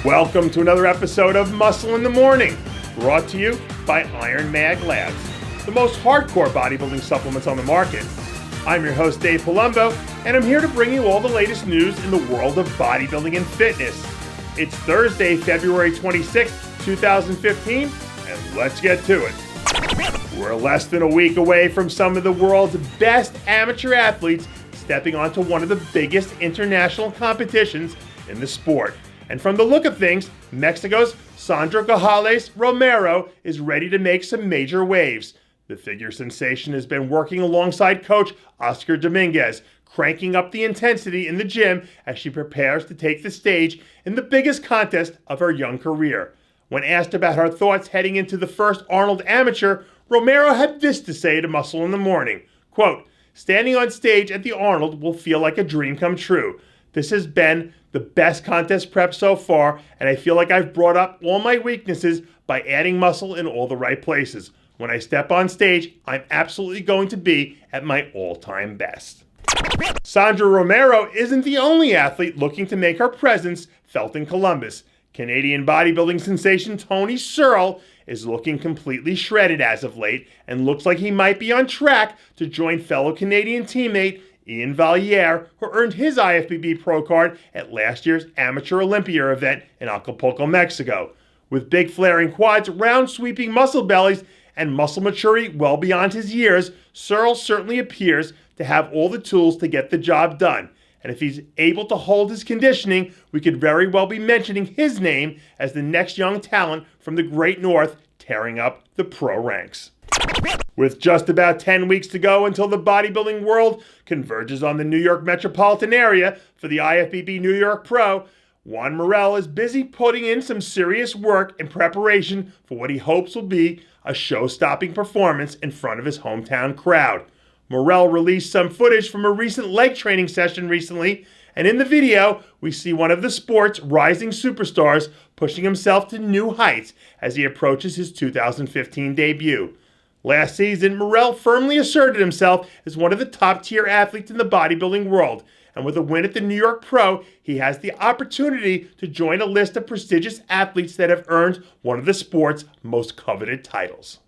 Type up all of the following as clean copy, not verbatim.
Welcome to another episode of Muscle in the Morning, brought to you by Iron Mag Labs, the most hardcore bodybuilding supplements on the market. I'm your host, Dave Palumbo, and I'm here to bring you all the latest news in the world of bodybuilding and fitness. It's Thursday, February 26th, 2015, and let's get to it. We're less than a week away from some of the world's best amateur athletes stepping onto one of the biggest international competitions in the sport. And from the look of things, Mexico's Sandro Cajales Romero is ready to make some major waves. The figure sensation has been working alongside coach Oscar Dominguez, cranking up the intensity in the gym as she prepares to take the stage in the biggest contest of her young career. When asked about her thoughts heading into the first Arnold Amateur, Romero had this to say to Muscle in the Morning, quote, "Standing on stage at the Arnold will feel like a dream come true. This has been the best contest prep so far, and I feel like I've brought up all my weaknesses by adding muscle in all the right places. When I step on stage, I'm absolutely going to be at my all-time best." Sandro Romero isn't the only athlete looking to make her presence felt in Columbus. Canadian bodybuilding sensation Tony Searle is looking completely shredded as of late and looks like he might be on track to join fellow Canadian teammate Ian Valliere, who earned his IFBB Pro card at last year's Amateur Olympia event in Acapulco, Mexico. With big flaring quads, round sweeping muscle bellies, and muscle maturity well beyond his years, Searle certainly appears to have all the tools to get the job done. And if he's able to hold his conditioning, we could very well be mentioning his name as the next young talent from the Great North tearing up the pro ranks. With just about 10 weeks to go until the bodybuilding world converges on the New York metropolitan area for the IFBB New York Pro, Juan Morel is busy putting in some serious work in preparation for what he hopes will be a show-stopping performance in front of his hometown crowd. Morel released some footage from a recent leg training session recently, and in the video, we see one of the sport's rising superstars pushing himself to new heights as he approaches his 2015 debut. Last season, Morel firmly asserted himself as one of the top-tier athletes in the bodybuilding world, and with a win at the New York Pro, he has the opportunity to join a list of prestigious athletes that have earned one of the sport's most coveted titles.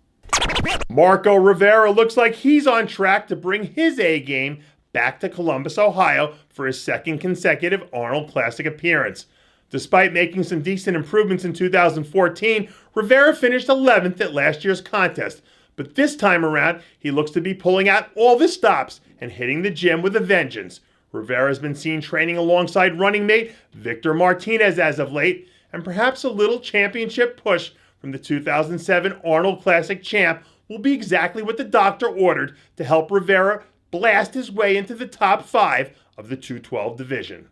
Marco Rivera looks like he's on track to bring his A-game back to Columbus, Ohio for his second consecutive Arnold Classic appearance. Despite making some decent improvements in 2014, Rivera finished 11th at last year's contest. But this time around, he looks to be pulling out all the stops and hitting the gym with a vengeance. Rivera has been seen training alongside running mate Victor Martinez as of late, and perhaps a little championship push from the 2007 Arnold Classic champ will be exactly what the doctor ordered to help Rivera blast his way into the top 5 of the 212 division.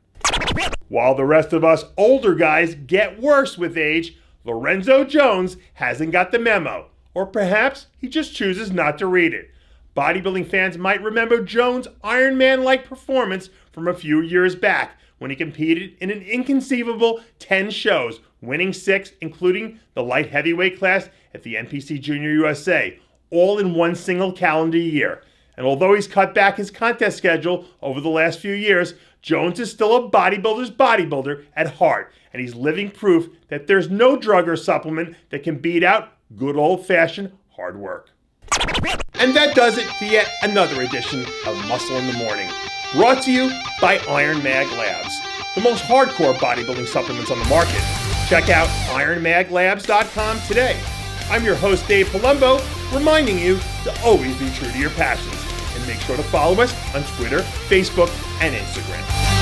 While the rest of us older guys get worse with age, Lorenzo Jones hasn't got the memo. Or perhaps he just chooses not to read it. Bodybuilding fans might remember Jones' Iron Man-like performance from a few years back when he competed in an inconceivable 10 shows, winning 6, including the light heavyweight class at the NPC Junior USA, all in one single calendar year. And although he's cut back his contest schedule over the last few years, Jones is still a bodybuilder's bodybuilder at heart, and he's living proof that there's no drug or supplement that can beat out good old-fashioned hard work. And that does it for yet another edition of Muscle in the Morning, brought to you by Iron Mag Labs, the most hardcore bodybuilding supplements on the market. Check out ironmaglabs.com today. I'm your host, Dave Palumbo, reminding you to always be true to your passions. And make sure to follow us on Twitter, Facebook, and Instagram.